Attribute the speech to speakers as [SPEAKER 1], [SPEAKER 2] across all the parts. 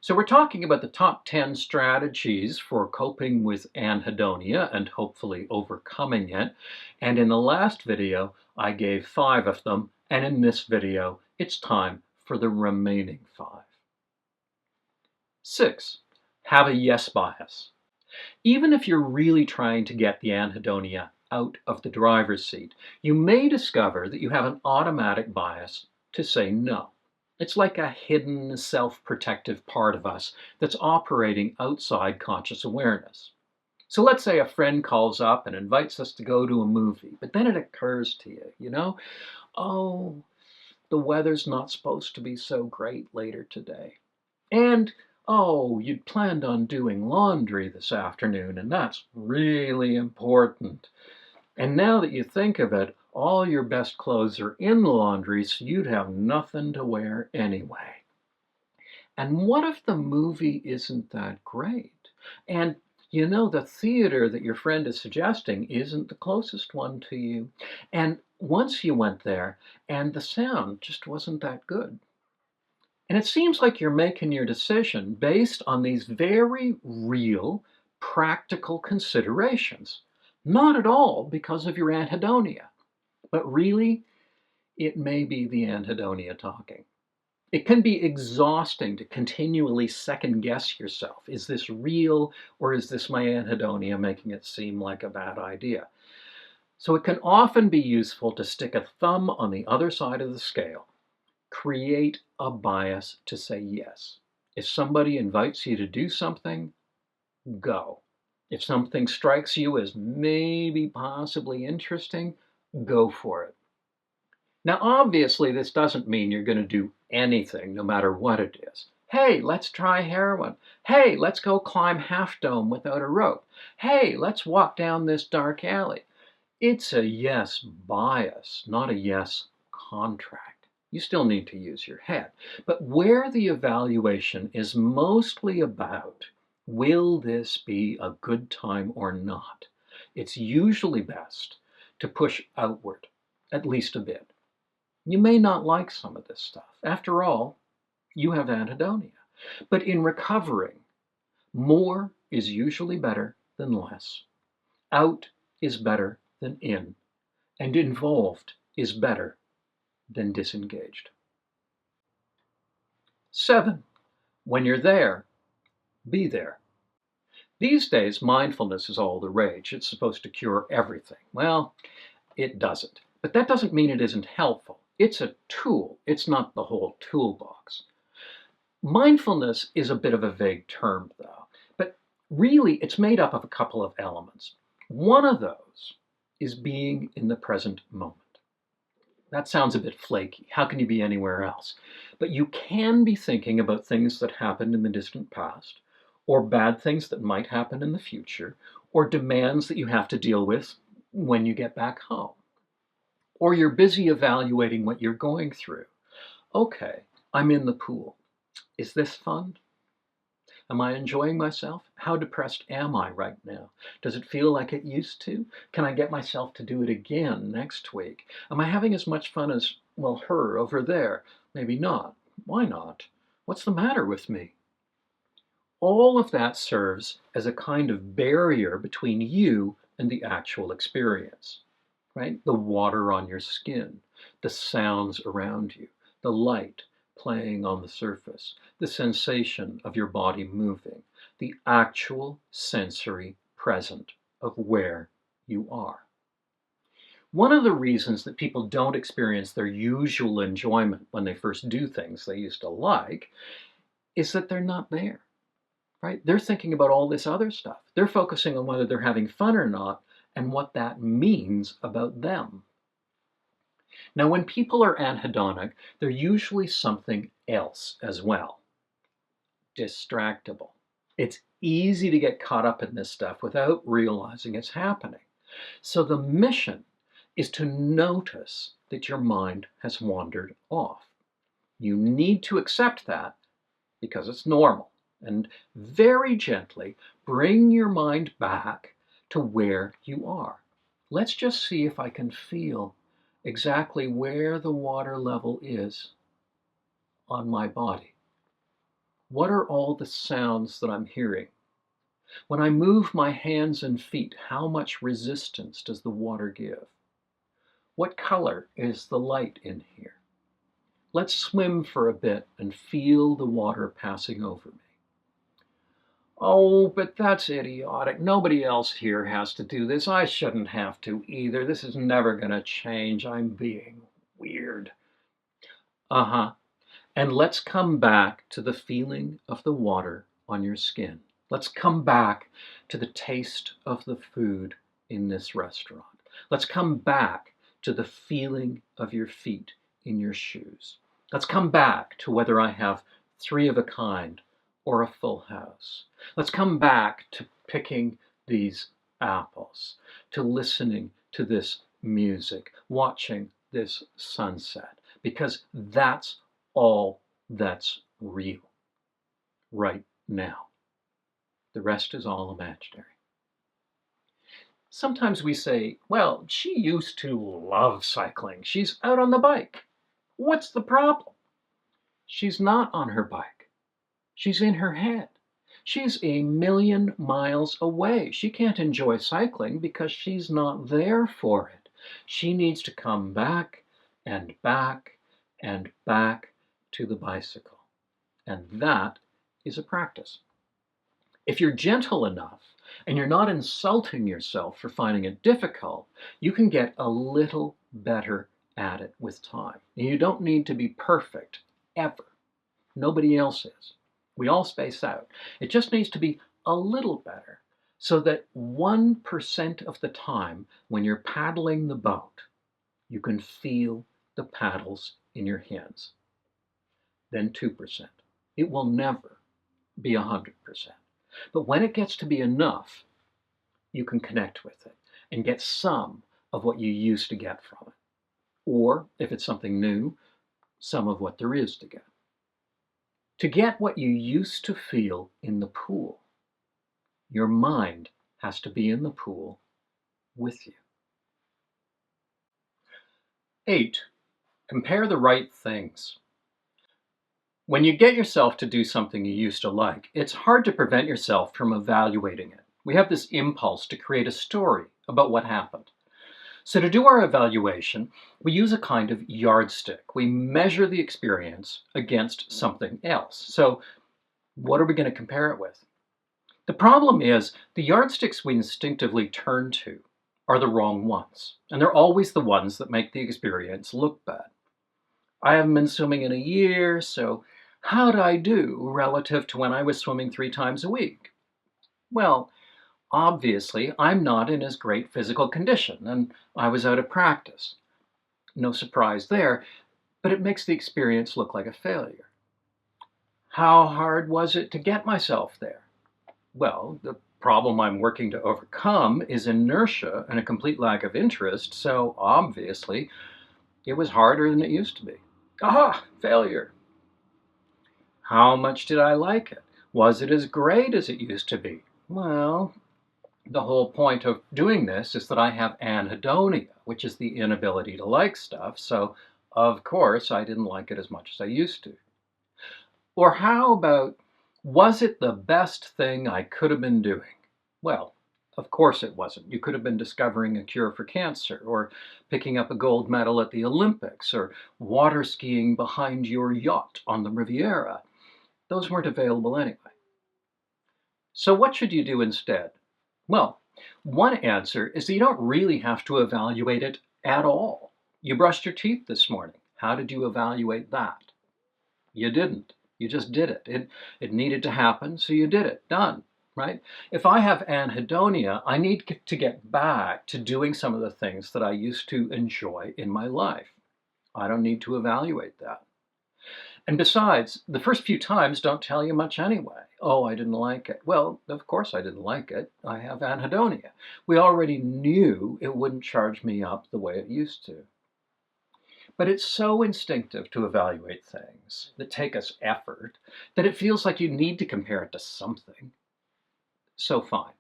[SPEAKER 1] So we're talking about the top 10 strategies for coping with anhedonia and hopefully overcoming it. And in the last video, I gave 5 of them. And in this video, it's time for the remaining 5. 6. Have a yes bias. Even if you're really trying to get the anhedonia out of the driver's seat, you may discover that you have an automatic bias to say no. It's like a hidden self-protective part of us that's operating outside conscious awareness. So let's say a friend calls up and invites us to go to a movie, but then it occurs to you, oh, the weather's not supposed to be so great later today. And, oh, you'd planned on doing laundry this afternoon, and that's really important. And now that you think of it, all your best clothes are in the laundry, so you'd have nothing to wear anyway. And what if the movie isn't that great? And the theater that your friend is suggesting isn't the closest one to you. And once you went there, and the sound just wasn't that good. And it seems like you're making your decision based on these very real, practical considerations. Not at all because of your anhedonia, but really, it may be the anhedonia talking. It can be exhausting to continually second guess yourself. Is this real, or is this my anhedonia making it seem like a bad idea? So it can often be useful to stick a thumb on the other side of the scale. Create a bias to say yes. If somebody invites you to do something, go. If something strikes you as maybe possibly interesting, go for it. Now, obviously, this doesn't mean you're going to do anything, no matter what it is. Hey, let's try heroin. Hey, let's go climb Half Dome without a rope. Hey, let's walk down this dark alley. It's a yes bias, not a yes contract. You still need to use your head. But where the evaluation is mostly about, will this be a good time or not? It's usually best to push outward, at least a bit. You may not like some of this stuff. After all, you have anhedonia. But in recovering, more is usually better than less. Out is better than in. And involved is better than disengaged. 7. When you're there, be there. These days, mindfulness is all the rage. It's supposed to cure everything. Well, it doesn't. But that doesn't mean it isn't helpful. It's a tool. It's not the whole toolbox. Mindfulness is a bit of a vague term, though. But really, it's made up of a couple of elements. One of those is being in the present moment. That sounds a bit flaky. How can you be anywhere else? But you can be thinking about things that happened in the distant past, or bad things that might happen in the future, or demands that you have to deal with when you get back home. Or you're busy evaluating what you're going through. Okay, I'm in the pool. Is this fun? Am I enjoying myself? How depressed am I right now? Does it feel like it used to? Can I get myself to do it again next week? Am I having as much fun as, well, her over there? Maybe not. Why not? What's the matter with me? All of that serves as a kind of barrier between you and the actual experience, right? The water on your skin, the sounds around you, the light playing on the surface, the sensation of your body moving, the actual sensory present of where you are. One of the reasons that people don't experience their usual enjoyment when they first do things they used to like is that they're not there, right? They're thinking about all this other stuff. They're focusing on whether they're having fun or not and what that means about them. Now, when people are anhedonic, they're usually something else as well. Distractible. It's easy to get caught up in this stuff without realizing it's happening. So the mission is to notice that your mind has wandered off. You need to accept that because it's normal, and very gently bring your mind back to where you are. Let's just see if I can feel exactly where the water level is on my body. What are all the sounds that I'm hearing? When I move my hands and feet, how much resistance does the water give? What color is the light in here? Let's swim for a bit and feel the water passing over me. Oh, but that's idiotic. Nobody else here has to do this. I shouldn't have to either. This is never going to change. I'm being weird. Uh-huh. And let's come back to the feeling of the water on your skin. Let's come back to the taste of the food in this restaurant. Let's come back to the feeling of your feet in your shoes. Let's come back to whether I have three of a kind or a full house. Let's come back to picking these apples, to listening to this music, watching this sunset, because that's all that's real right now. The rest is all imaginary. Sometimes we say, well, she used to love cycling. She's out on the bike. What's the problem? She's not on her bike. She's in her head. She's a million miles away. She can't enjoy cycling because she's not there for it. She needs to come back and back and back to the bicycle. And that is a practice. If you're gentle enough and you're not insulting yourself for finding it difficult, you can get a little better at it with time. And you don't need to be perfect, ever. Nobody else is. We all space out. It just needs to be a little better so that 1% of the time when you're paddling the boat, you can feel the paddles in your hands. Then 2%. It will never be 100%. But when it gets to be enough, you can connect with it and get some of what you used to get from it. Or, if it's something new, some of what there is to get. To get what you used to feel in the pool, your mind has to be in the pool with you. 8. Compare the right things. When you get yourself to do something you used to like, it's hard to prevent yourself from evaluating it. We have this impulse to create a story about what happened. So to do our evaluation, we use a kind of yardstick. We measure the experience against something else. So what are we going to compare it with? The problem is the yardsticks we instinctively turn to are the wrong ones. And they're always the ones that make the experience look bad. I haven't been swimming in a year, so how'd I do relative to when I was swimming 3 times a week? Well, obviously, I'm not in as great physical condition, and I was out of practice. No surprise there, but it makes the experience look like a failure. How hard was it to get myself there? Well, the problem I'm working to overcome is inertia and a complete lack of interest, so obviously, it was harder than it used to be. Aha! Failure. How much did I like it? Was it as great as it used to be? Well, the whole point of doing this is that I have anhedonia, which is the inability to like stuff, so of course I didn't like it as much as I used to. Or how about, was it the best thing I could have been doing? Well, of course it wasn't. You could have been discovering a cure for cancer, or picking up a gold medal at the Olympics, or water skiing behind your yacht on the Riviera. Those weren't available anyway. So what should you do instead? Well, one answer is that you don't really have to evaluate it at all. You brushed your teeth this morning. How did you evaluate that? You didn't. You just did it. It needed to happen, so you did it. Done. Right? If I have anhedonia, I need to get back to doing some of the things that I used to enjoy in my life. I don't need to evaluate that. And besides, the first few times don't tell you much anyway. Oh, I didn't like it. Well, of course I didn't like it. I have anhedonia. We already knew it wouldn't charge me up the way it used to. But it's so instinctive to evaluate things that take us effort that it feels like you need to compare it to something. So fine.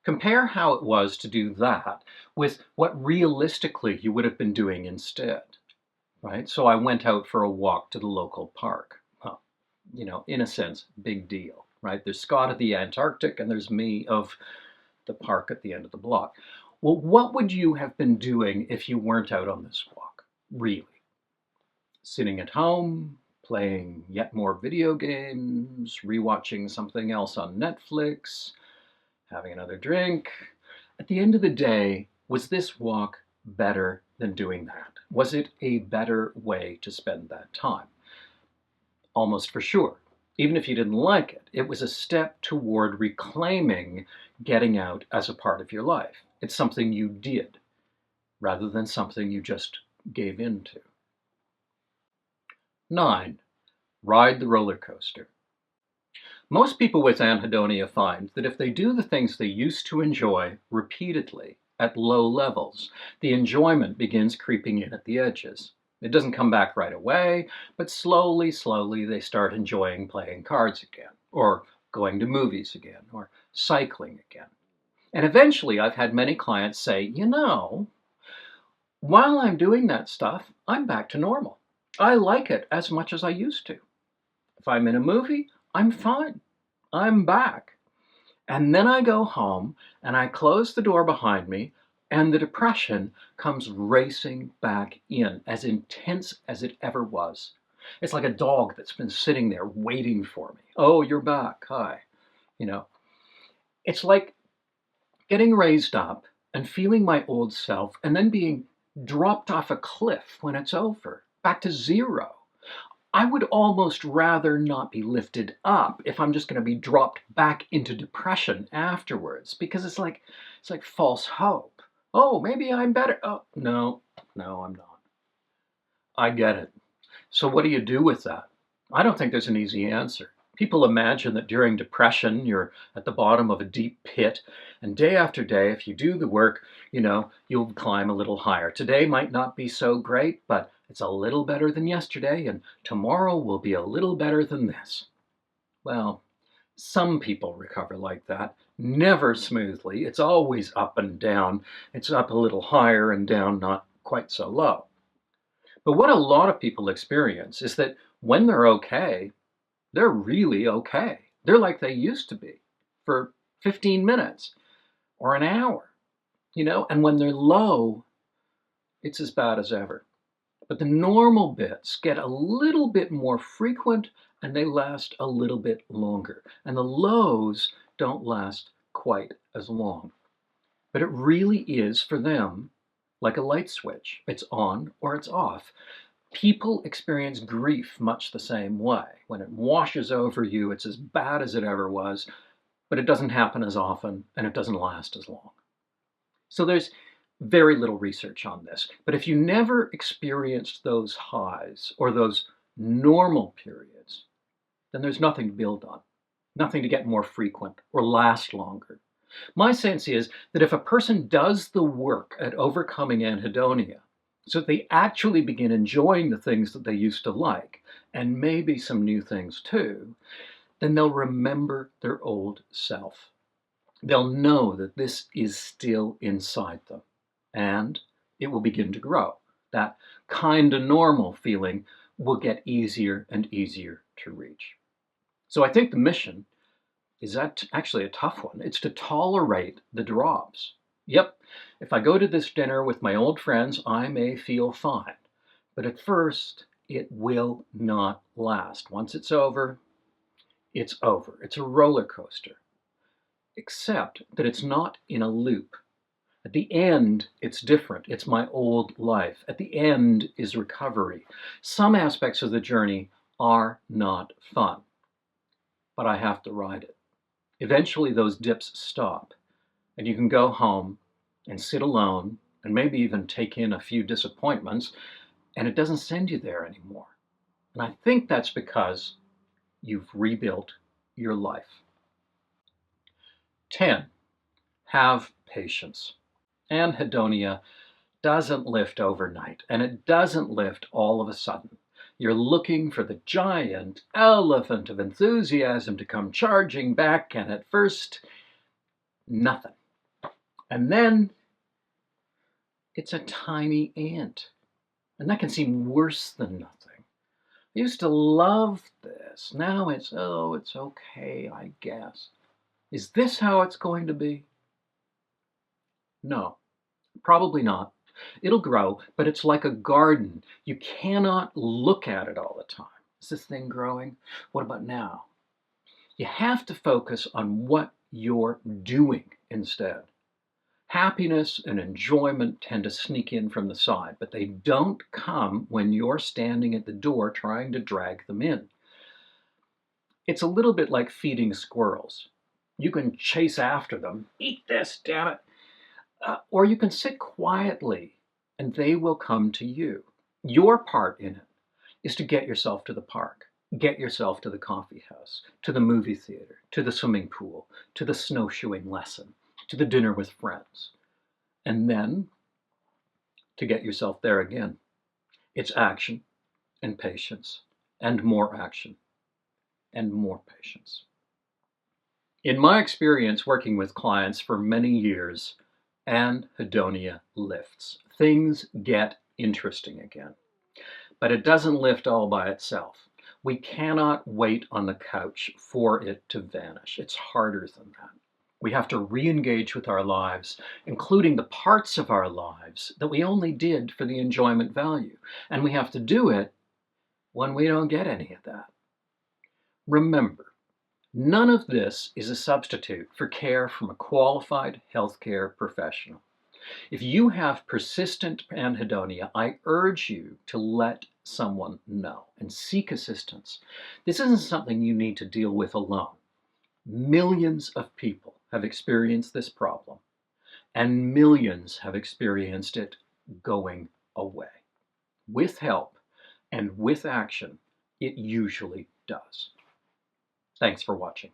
[SPEAKER 1] Compare how it was to do that with what realistically you would have been doing instead. Right? So I went out for a walk to the local park. Well, in a sense, big deal, right? There's Scott at the Antarctic, and there's me of the park at the end of the block. Well, what would you have been doing if you weren't out on this walk? Really? Sitting at home, playing yet more video games, rewatching something else on Netflix, having another drink? At the end of the day, was this walk better than doing that? Was it a better way to spend that time? Almost for sure. Even if you didn't like it, it was a step toward reclaiming getting out as a part of your life. It's something you did rather than something you just gave into. 9. Ride the roller coaster. Most people with anhedonia find that if they do the things they used to enjoy repeatedly at low levels, the enjoyment begins creeping in at the edges. It doesn't come back right away, but slowly, slowly they start enjoying playing cards again, or going to movies again, or cycling again. And eventually I've had many clients say, while I'm doing that stuff, I'm back to normal. I like it as much as I used to. If I'm in a movie, I'm fine. I'm back. And then I go home and I close the door behind me, and the depression comes racing back in, as intense as it ever was. It's like a dog that's been sitting there waiting for me. Oh, you're back. Hi. It's like getting raised up and feeling my old self and then being dropped off a cliff when it's over, back to zero. I would almost rather not be lifted up if I'm just going to be dropped back into depression afterwards, because it's like false hope. Oh, maybe I'm better. Oh, no, I'm not. I get it. So what do you do with that? I don't think there's an easy answer. People imagine that during depression, you're at the bottom of a deep pit, and day after day, if you do the work, you'll climb a little higher. Today might not be so great, but it's a little better than yesterday, and tomorrow will be a little better than this. Well, some people recover like that. Never smoothly. It's always up and down. It's up a little higher and down not quite so low. But what a lot of people experience is that when they're okay, they're really okay. They're like they used to be for 15 minutes or an hour, and when they're low, it's as bad as ever. But the normal bits get a little bit more frequent and they last a little bit longer. And the lows don't last quite as long. But it really is for them like a light switch. It's on or it's off. People experience grief much the same way. When it washes over you, it's as bad as it ever was, but it doesn't happen as often and it doesn't last as long. So there's very little research on this. But if you never experienced those highs or those normal periods, then there's nothing to build on, nothing to get more frequent or last longer. My sense is that if a person does the work at overcoming anhedonia, so that they actually begin enjoying the things that they used to like, and maybe some new things too, then they'll remember their old self. They'll know that this is still inside them, and it will begin to grow. That kind of normal feeling will get easier and easier to reach. So I think the mission is actually a tough one. It's to tolerate the drops. Yep, if I go to this dinner with my old friends, I may feel fine. But at first, it will not last. Once it's over, it's over. It's a roller coaster. Except that it's not in a loop. At the end, it's different. It's my old life. At the end is recovery. Some aspects of the journey are not fun, but I have to ride it. Eventually, those dips stop, and you can go home and sit alone and maybe even take in a few disappointments, and it doesn't send you there anymore. And I think that's because you've rebuilt your life. 10. Have patience. Anhedonia doesn't lift overnight, and it doesn't lift all of a sudden. You're looking for the giant elephant of enthusiasm to come charging back, and at first, nothing. And then it's a tiny ant, and that can seem worse than nothing. Used to love this. Now it's, oh, it's okay, I guess. Is this how it's going to be? No, probably not. It'll grow, but it's like a garden. You cannot look at it all the time. Is this thing growing? What about now? You have to focus on what you're doing instead. Happiness and enjoyment tend to sneak in from the side, but they don't come when you're standing at the door trying to drag them in. It's a little bit like feeding squirrels. You can chase after them, eat this, damn it, or you can sit quietly and they will come to you. Your part in it is to get yourself to the park, get yourself to the coffee house, to the movie theater, to the swimming pool, to the snowshoeing lesson, to the dinner with friends, and then to get yourself there again. It's action and patience and more action and more patience. In my experience working with clients for many years, Anhedonia lifts. Things get interesting again. But it doesn't lift all by itself. We cannot wait on the couch for it to vanish. It's harder than that. We have to re-engage with our lives, including the parts of our lives that we only did for the enjoyment value. And we have to do it when we don't get any of that. Remember, none of this is a substitute for care from a qualified healthcare professional. If you have persistent anhedonia, I urge you to let someone know and seek assistance. This isn't something you need to deal with alone. Millions of people have experienced this problem, and millions have experienced it going away. With help and with action, it usually does. Thanks for watching.